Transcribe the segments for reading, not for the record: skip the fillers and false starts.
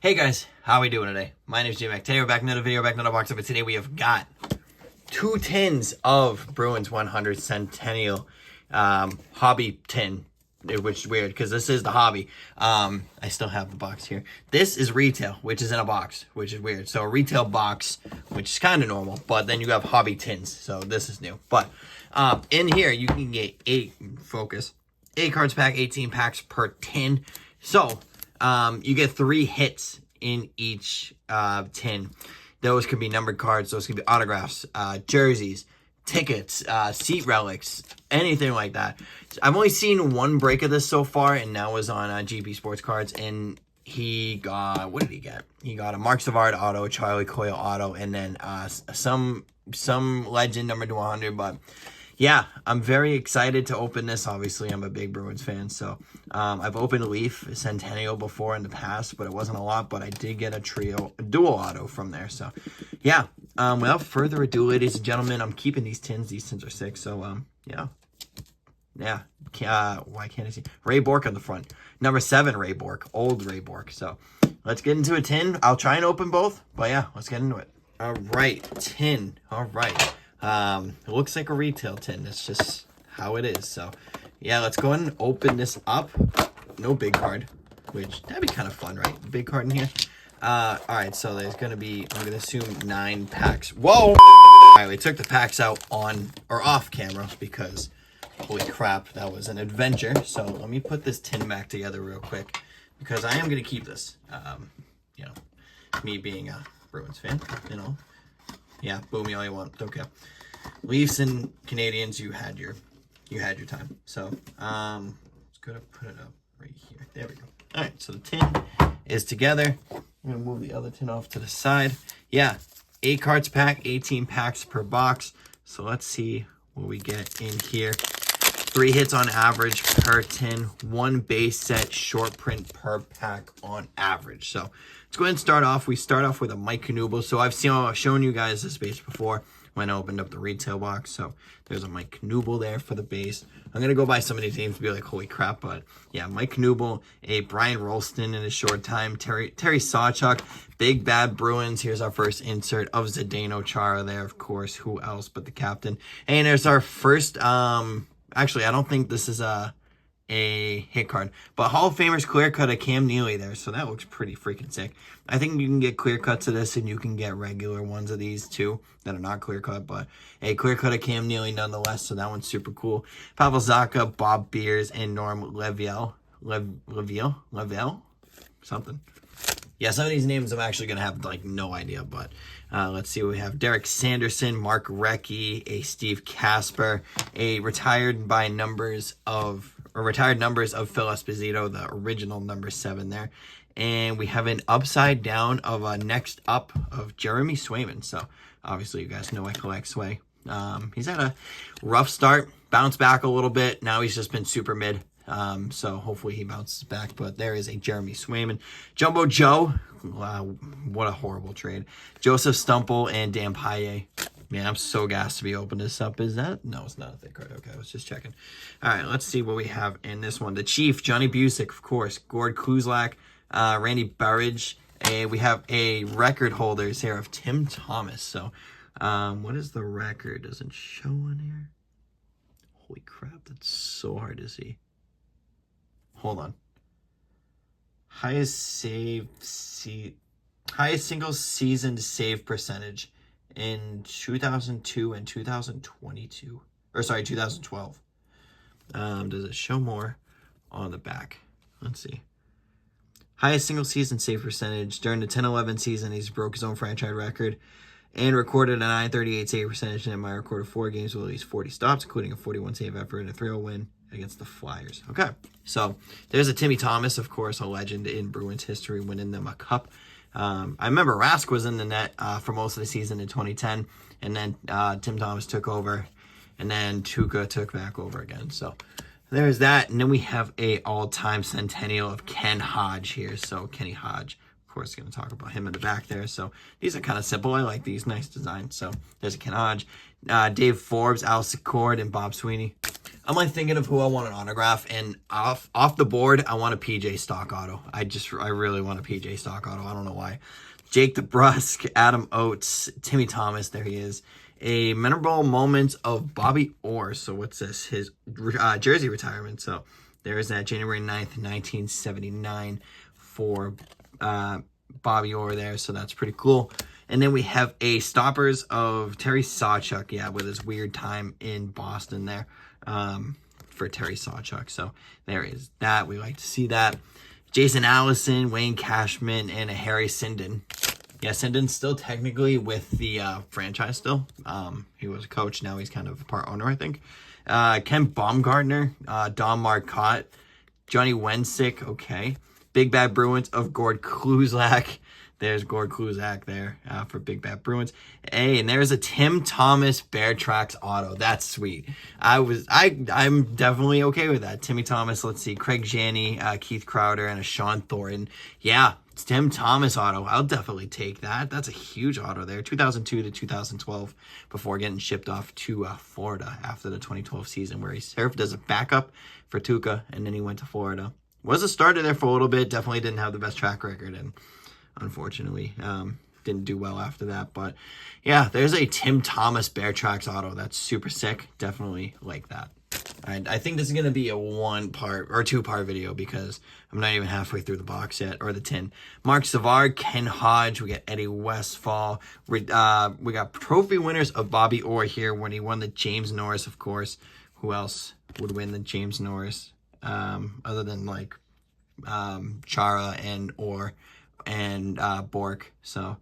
Hey guys, how are we doing today? My name is J-Mac. Today we're back in another video, back in another box up, and today we have got 2 tins of Bruins 100 Centennial Hobby tin, which is weird because this is the hobby. I still have the box here. This is retail, which is in a box, which is weird. So a retail box, which is kind of normal, but then you have hobby tins, so this is new. But in here, you can get 8 cards pack, 18 packs per tin. So you get 3 hits in each tin. Those could be numbered cards. Those could be autographs, jerseys, tickets, seat relics, anything like that. I've only seen 1 break of this so far, and that was on GP Sports Cards. And he got, what did he get? He got a Mark Savard auto, Charlie Coyle auto, and then some legend numbered to 100. But yeah, I'm very excited to open this. Obviously, I'm a big Bruins fan, so I've opened Leaf Centennial before in the past, but it wasn't a lot. But I did get a dual auto from there. So yeah, without further ado, ladies and gentlemen, I'm keeping these tins. These tins are sick. So yeah. Why can't I see Ray Bork on the front? Number 7 Ray Bork, old Ray Bork. So let's get into a tin. I'll try and open both, but yeah, let's get into it. All right, tin. All right. It looks like a retail tin. That's just how it is. So yeah, let's go ahead and open this up. No big card, which that'd be kind of fun, right? Big card in here. All right, so there's gonna be, I'm gonna assume 9 packs. Whoa! All right, we took the packs out on or off camera because holy crap, that was an adventure. So let me put this tin back together real quick because I am gonna keep this. You know, me being a Bruins fan, you know. Yeah, boo me all you want. Don't care. Leafs and Canadians, you had your time. So let's go to put it up right here. There we go. All right, so the tin is together. I'm gonna move the other tin off to the side. Yeah, 8 cards pack, 18 packs per box. So let's see what we get in here. 3 hits on average per tin, 1 base set short print per pack on average. So let's go ahead and start off. We start off with a Mike Knuble. So I've shown you guys this base before when I opened up the retail box. So there's a Mike Knuble there for the base. I'm going to go by some of these names to be like, holy crap. But yeah, Mike Knuble, a Brian Rolston in a short time, Terry Sawchuk, Big Bad Bruins. Here's our first insert of Zdeno Chara there, of course. Who else but the captain? And there's our first, actually, I don't think this is a hit card, but Hall of Famers clear cut of Cam Neely there, so that looks pretty freaking sick. I think you can get clear cuts of this, and you can get regular ones of these too that are not clear cut, but a clear cut of Cam Neely nonetheless, so that one's super cool. Pavel Zacha, Bob Beers, and Norm Leviel, something. Yeah, some of these names I'm actually going to have, like, no idea, but let's see what we have. Derek Sanderson, Mark Recchi, a Steve Casper, a retired numbers of Phil Esposito, the original number 7 there. And we have an upside down of a next up of Jeremy Swayman. So, obviously, you guys know I collect Sway. He's had a rough start, bounced back a little bit. Now he's just been super mid. So hopefully he bounces back, but there is a Jeremy Swayman. Jumbo Joe, wow, what a horrible trade. Joseph Stumple and Dan Paille. Man, I'm so gassed to be opening this up. Is that? No, it's not a thick card. Okay, I was just checking. All right, let's see what we have in this one. The Chief, Johnny Busick, of course. Gord Kuzlak, Randy Burridge. And we have a record holders here of Tim Thomas. So, what is the record? Doesn't show on here. Holy crap, that's so hard to see. Hold on. Highest single season save percentage in 2002 and 2022. Or sorry, 2012. Does it show more on the back? Let's see. Highest single season save percentage during the 10-11 season. He's broke his own franchise record and recorded a 938 save percentage. And Meyer recorded 4 games with at least 40 stops, including a 41 save effort and a 3-0 win against the Flyers. Okay, so there's a Timmy Thomas, of course, a legend in Bruins history, winning them a cup. I remember Rask was in the net for most of the season in 2010, and then Tim Thomas took over, and then Tuukka took back over again. So there's that, and then we have a all-time centennial of Ken Hodge here. So Kenny Hodge, of course, going to talk about him in the back there. So these are kind of simple. I like these, nice designs. So there's a Ken Hodge, Dave Forbes, Al Secord, and Bob Sweeney. I'm like thinking of who I want an autograph, and off the board, I want a PJ stock auto. I really want a PJ stock auto. I don't know why. Jake DeBrusk, Adam Oates, Timmy Thomas. There he is. A memorable moment of Bobby Orr. So what's this? His jersey retirement. So there is that January 9th, 1979 for Bobby Orr there. So that's pretty cool. And then we have a stoppers of Terry Sawchuk, yeah, with his weird time in Boston there for Terry Sawchuk. So there is that. We like to see that. Jason Allison, Wayne Cashman, and a Harry Sinden. Yeah, Sinden's still technically with the franchise still. He was a coach. Now he's kind of a part owner, I think. Ken Baumgartner, Don Marcotte, Johnny Wensick, okay. Big Bad Bruins of Gord Kluzak. There's Gord Kluzak there for Big Bad Bruins. Hey, and there's a Tim Thomas Bear Tracks auto. That's sweet. I'm definitely okay with that. Timmy Thomas, let's see, Craig Janney, Keith Crowder, and a Sean Thornton. Yeah, it's Tim Thomas auto. I'll definitely take that. That's a huge auto there. 2002 to 2012 before getting shipped off to Florida after the 2012 season, where he served as a backup for Tuca, and then he went to Florida. Was a starter there for a little bit. Definitely didn't have the best track record, and unfortunately didn't do well after that. But yeah, there's a Tim Thomas Bear Tracks auto. That's super sick. Definitely like that. I think this is going to be a 1-part or 2-part video because I'm not even halfway through the box yet, or the tin. Mark Savard, Ken Hodge, we got Eddie Westfall. We got trophy winners of Bobby Orr here when he won the James Norris, of course. Who else would win the James Norris other than like Chara and Orr and Bork? So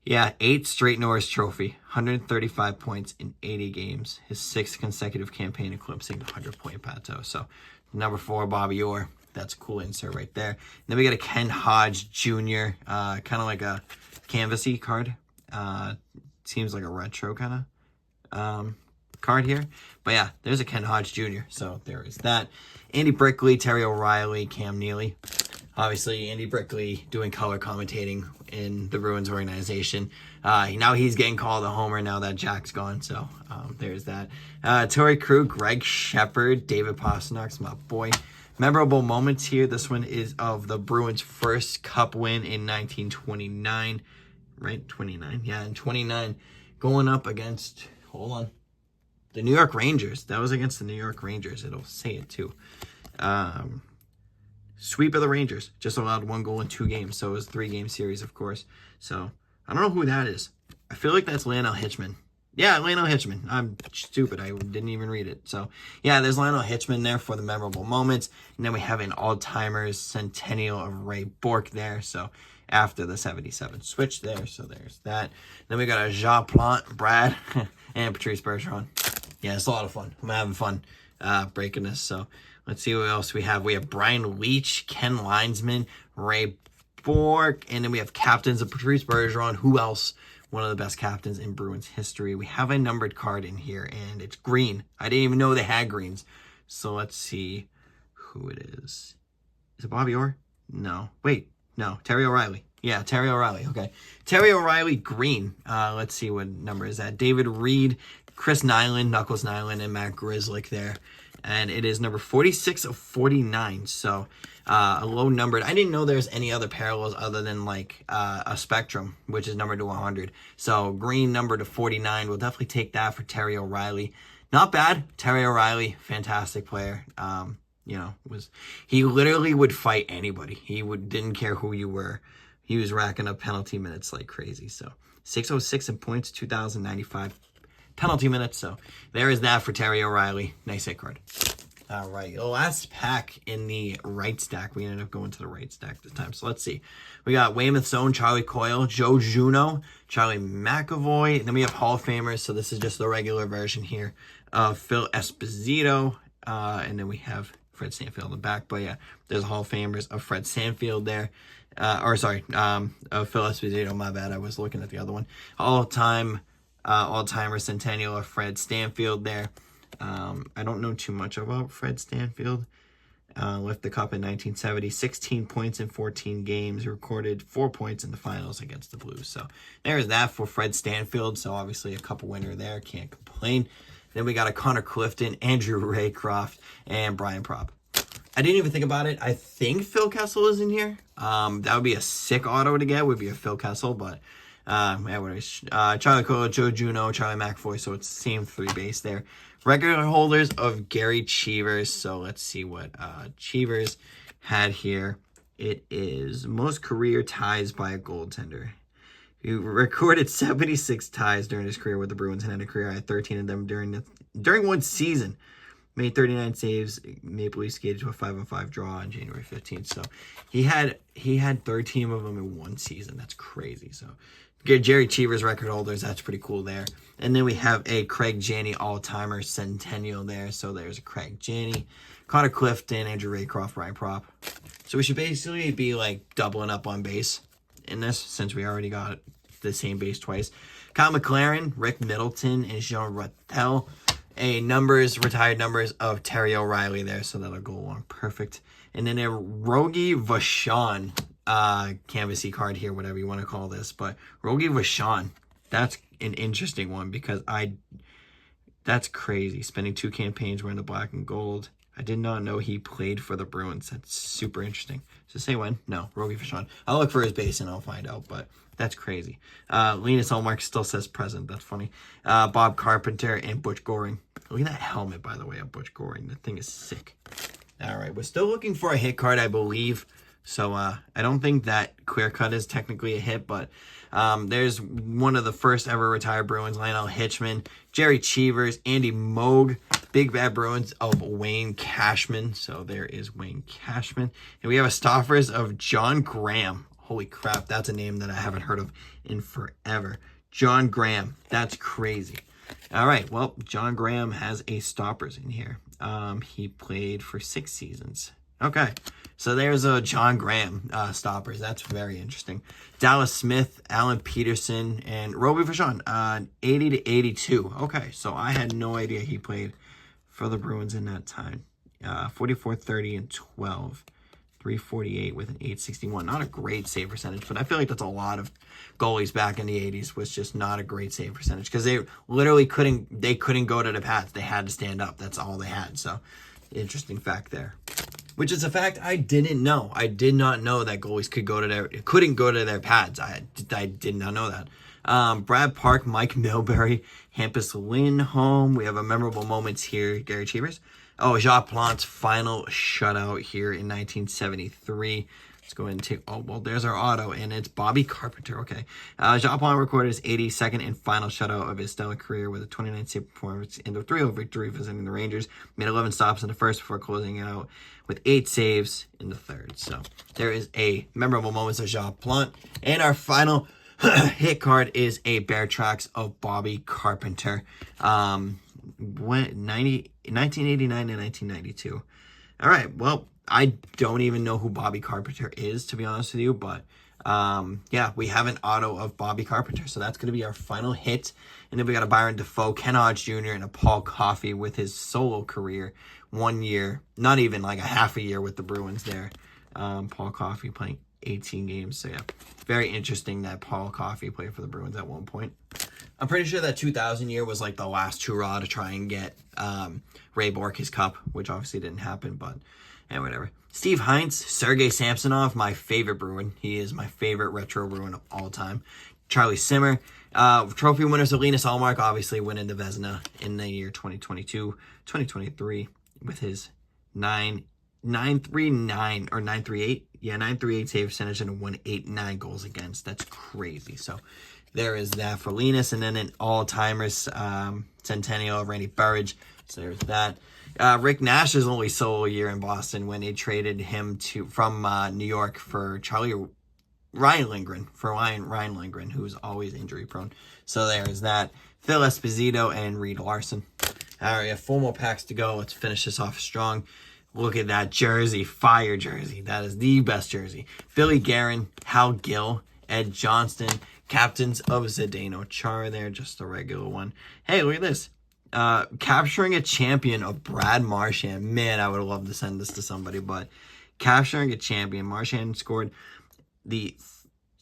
yeah, 8 straight Norris Trophy, 135 points in 80 games. His 6th consecutive campaign eclipsing the 100-point plateau. So number 4, Bobby Orr. That's a cool insert right there. And then we got a Ken Hodge Jr., kind of like a canvassy card. Seems like a retro kind of card here. But yeah, there's a Ken Hodge Jr. So there is that. Andy Brickley, Terry O'Reilly, Cam Neely. Obviously, Andy Brickley doing color commentating in the Bruins organization. Now he's getting called a homer now that Jack's gone. So there's that. Torrey Krug, Greg Shepard, David Pastrnak's my boy. Memorable moments here. This one is of the Bruins' first cup win in 1929. Right? 29. Yeah, in 29. Going up against, hold on, the New York Rangers. That was against the New York Rangers. It'll say it too. Sweep of the Rangers. Just allowed 1 goal in 2 games. So it was a 3-game series, of course. So I don't know who that is. I feel like that's Lionel Hitchman. Yeah, Lionel Hitchman. I'm stupid. I didn't even read it. So yeah, there's Lionel Hitchman there for the memorable moments. And then we have an all-timers Centennial of Ray Bourque there. So after the 77 switch there. So there's that. Then we got a Jean Plante, Brad, and Patrice Bergeron. Yeah, it's a lot of fun. I'm having fun breaking this. So let's see what else we have. We have Brian Leach, Ken Linesman, Ray Bourque, and then we have captains of Patrice Bergeron. Who else? One of the best captains in Bruins history. We have a numbered card in here, and it's green. I didn't even know they had greens. So let's see who it is. Is it Bobby Orr? No. Wait. No. Terry O'Reilly. Yeah, Terry O'Reilly. Okay. Terry O'Reilly, green. Let's see what number is that. David Reed, Chris Nyland, Knuckles Nyland, and Matt Grzelcyk there. And it is number 46 of 49. So a low numbered. I didn't know there's any other parallels other than like a Spectrum, which is numbered to 100. So green number to 49. We'll definitely take that for Terry O'Reilly. Not bad. Terry O'Reilly, fantastic player. You know, he literally would fight anybody. He didn't care who you were. He was racking up penalty minutes like crazy. So 606 in points, 2,095 penalty minutes. So there is that for Terry O'Reilly. Nice hit card. All right, the last pack in the right stack. We ended up going to the right stack this time. So let's see. We got Weymouth's own Charlie Coyle, Joe Juneau, Charlie McAvoy. And then we have Hall of Famers. So this is just the regular version here of Phil Esposito. And then we have Fred Stanfield in the back. But yeah, there's Hall of Famers of Fred Stanfield there. Of Phil Esposito. My bad. I was looking at the other one. All-timer Centennial of Fred Stanfield there. I don't know too much about Fred Stanfield. Lift the cup in 1970, 16 points in 14 games, recorded 4 points in the finals against the Blues. So there's that for Fred Stanfield. So obviously a cup winner there, can't complain. Then we got a Connor Clifton, Andrew Raycroft, and Brian Propp. I didn't even think about it. I think Phil Kessel is in here. That would be a sick auto to get, would be a Phil Kessel, but Charlie Coyle, Joe Juno, Charlie McAvoy, so it's the same 3 base there. Record holders of Gary Cheevers, so let's see what Cheevers had here. It is most career ties by a goaltender. He recorded 76 ties during his career with the Bruins and had a career high 13 of them during one season. Made 39 saves. Maple Leafs skated to a 5-on-5 draw on January 15th. So he had 13 of them in one season. That's crazy. So Jerry Cheevers record holders. That's pretty cool there. And then we have a Craig Janney all-timer Centennial there. So there's a Craig Janney, Connor Clifton, Andrew Raycroft, Brian Propp. So we should basically be like doubling up on base in this since we already got the same base twice. Kyle McLaren, Rick Middleton, and Jean Rattel. Retired numbers of Terry O'Reilly there, so that'll go along perfect. And then a Rogie Vachon canvassy card here, whatever you want to call this. But Rogie Vachon, that's an interesting one because that's crazy. Spending 2 campaigns wearing the black and gold. I did not know he played for the Bruins. That's super interesting. Does it say when? No, Rogie Vachon. I'll look for his base and I'll find out, but that's crazy. Linus Ullmark still says present. That's funny. Bob Carpenter and Butch Goring. Look at that helmet, by the way, of Butch Goring. That thing is sick. All right, we're still looking for a hit card, I believe. So I don't think that clear cut is technically a hit, but there's one of the first ever retired Bruins, Lionel Hitchman, Jerry Cheevers, Andy Moog, Big Bad Bruins of Wayne Cashman. So there is Wayne Cashman. And we have a Stoffers of John Graham. Holy crap, that's a name that I haven't heard of in forever. John Graham. That's crazy. All right, well, John Graham has a Stoppers in here. He played for 6 seasons. Okay, so there's a John Graham Stoppers. That's very interesting. Dallas Smith, Alan Peterson, and Roby Vachon, 80 to 82. Okay, so I had no idea he played for the Bruins in that time. 44, 30, and 12. 348 with an 861. Not a great save percentage, but I feel like that's a lot of goalies back in the 80s was just not a great save percentage because they literally couldn't go to the pads. They had to stand up. That's all they had. So interesting fact there. Which is a fact I didn't know. I did not know that goalies couldn't go to their pads. I did not know that. Brad Park, Mike Milbury, Hampus Lindholm. We have a memorable moments here. Gary Cheevers. Oh, Jacques Plante's final shutout here in 1973. Let's go ahead and take... Oh, well, there's our auto, and it's Bobby Carpenter. Okay. Jacques Plante recorded his 82nd and final shutout of his stellar career with a 29-save performance in the 3-0 victory visiting the Rangers. Made 11 stops in the first before closing it out with 8 saves in the third. So there is a memorable moments of Jacques Plante. And our final hit card is a Bear Tracks of Bobby Carpenter. 1989 to 1992. All right, well, I don't even know who Bobby Carpenter is, to be honest with you, but yeah, we have an auto of Bobby Carpenter, so that's going to be our final hit. And then we got a Byron Defoe, Ken Hodge Jr., and a Paul Coffey with his solo career. 1 year, not even like a half a year with the Bruins there. Paul Coffey playing 18 games, so yeah, very interesting that Paul Coffey played for the Bruins at one point. I'm pretty sure that 2000 year was like the last hurrah to try and get Ray Bourque his cup, which obviously didn't happen, but whatever. Steve Heinz, Sergei Samsonov, my favorite Bruin. He is my favorite retro Bruin of all time. Charlie Simmer. Trophy winners of Linus Ullmark, obviously winning the Vezina in the year 2022, 2023 with his 939 or 938. Yeah, 938 save percentage and 189 goals against. That's crazy. So there is that for Linus. And then an all-timers Centennial of Randy Burridge. So there's that. Rick Nash's only solo year in Boston when they traded him from New York for Ryan Lindgren, who's always injury prone. So there's that. Phil Esposito and Reed Larson. All right, we have 4 more packs to go. Let's finish this off strong. Look at that jersey, fire jersey. That is the best jersey. Billy Guerin, Hal Gill, Ed Johnston, captains of Zdeno Chara there, just a regular one. Hey, look at this. Capturing a champion of Brad Marchand. Man, I would love to send this to somebody, but capturing a champion. Marchand scored the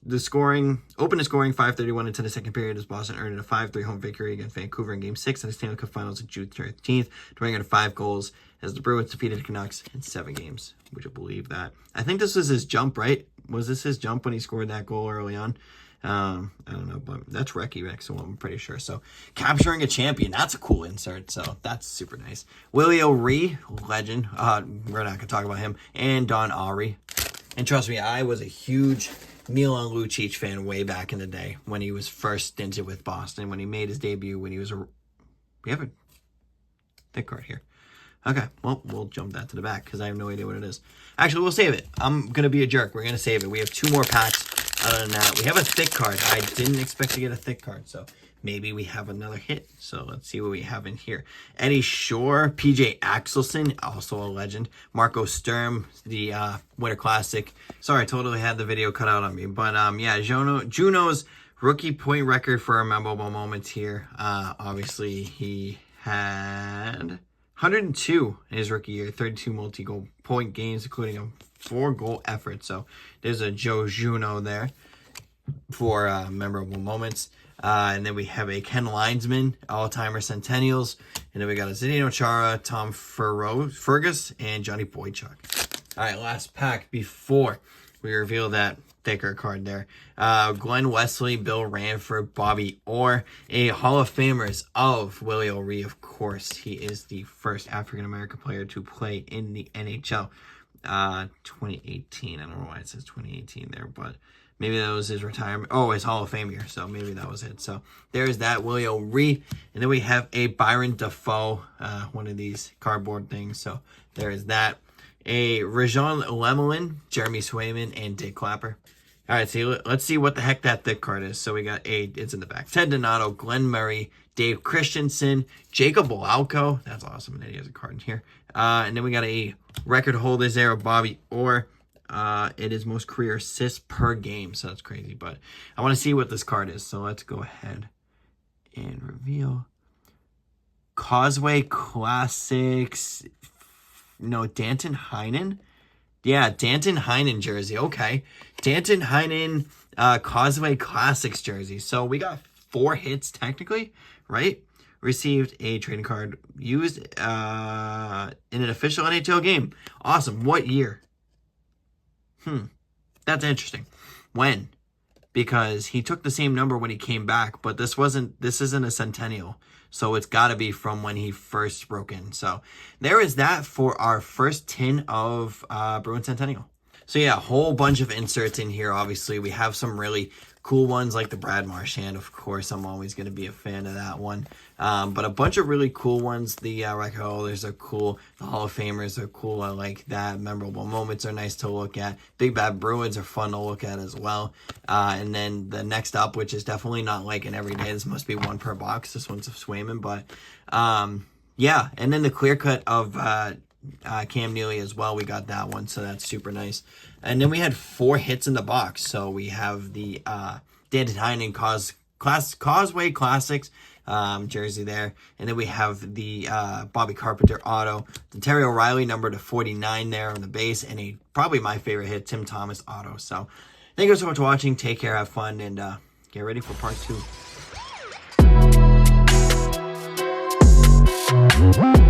the scoring, opened the scoring 5:31 into the second period as Boston earned a 5-3 home victory against Vancouver in Game 6 of the Stanley Cup Finals on June 13th, to bring in 5 goals as the Bruins defeated the Canucks in 7 games. Would you believe that? I think this was his jump, right? Was this his jump when he scored that goal early on? I don't know, but that's Recchi Rick, so I'm pretty sure. So, capturing a champion, that's a cool insert, so that's super nice. Willie O'Ree, legend. We're not going to talk about him. And Don Awrey. And trust me, I was a huge Milan Lucic fan way back in the day when he was first stinted with Boston, when he made his debut, when he was we have a thick card here. Okay, well, we'll jump that to the back because I have no idea what it is. Actually, we'll save it. I'm going to be a jerk. We're going to save it. We have 2 more packs. Other than that, we have a thick card. I didn't expect to get a thick card, so maybe we have another hit. So let's see what we have in here. Eddie Shore, PJ Axelson, also a legend. Marco Sturm, the Winter Classic. Sorry, I totally had the video cut out on me. But yeah, Juno's rookie point record for memorable moments here. Obviously, he had 102 in his rookie year, 32 multi-goal point games, including a 4-goal effort. So there's a Joe Juno there for memorable moments. And then we have a Ken Linesman, all-timer Centennials. And then we got a Zdeno Chara, Tom Fergus, and Johnny Boychuk. All right, last pack before we reveal that thicker card there. Glenn Wesley, Bill Ranford, Bobby Orr, a Hall of Famers of Willie O'Ree, of course. He is the first African-American player to play in the NHL. 2018. I don't know why it says 2018 there, but maybe that was his retirement. Oh, his Hall of Fame year, so maybe that was it. So there's that, Willie O'Ree. And then we have a Byron Dafoe, one of these cardboard things. So there is that. A Rajon Lemelin, Jeremy Swayman, and Dick Clapper. All right, so let's see what the heck that thick card is. So we got it's in the back. Ted Donato, Glenn Murray, Dave Christensen, Jacob Walauko. That's awesome. And then he has a card in here. And then we got a record holders there of Bobby Orr. It is most career assists per game. So that's crazy. But I want to see what this card is. So let's go ahead and reveal. Causeway Classics. No, Danton Heinen. Yeah, Danton Heinen jersey. Okay. Danton Heinen Causeway Classics jersey. So we got 4 hits technically, right? Received a trading card used in an official NHL game. Awesome. What year? That's interesting. When? Because he took the same number when he came back, but this isn't a Centennial. So it's got to be from when he first broke in. So there is that for our first tin of Bruins Centennial. So yeah, a whole bunch of inserts in here. Obviously, we have some really cool ones like the Brad Marchand. Of course, I'm always going to be a fan of that one. But a bunch of really cool ones. The record holders are cool. The Hall of Famers are cool. I like that. Memorable moments are nice to look at. Big Bad Bruins are fun to look at as well. And then the next up, which is definitely not like an everyday. This must be 1 per box. This one's of Swayman. But yeah, and then the clear cut of Cam Neely as well. We got that one, so that's super nice. And then we had 4 hits in the box. So we have the Danton Heinen Causeway Classics jersey there. And then we have the Bobby Carpenter auto, the Terry O'Reilly number to 49 there on the base, and probably my favorite hit, Tim Thomas auto. So thank you so much for watching. Take care, have fun, and get ready for part 2.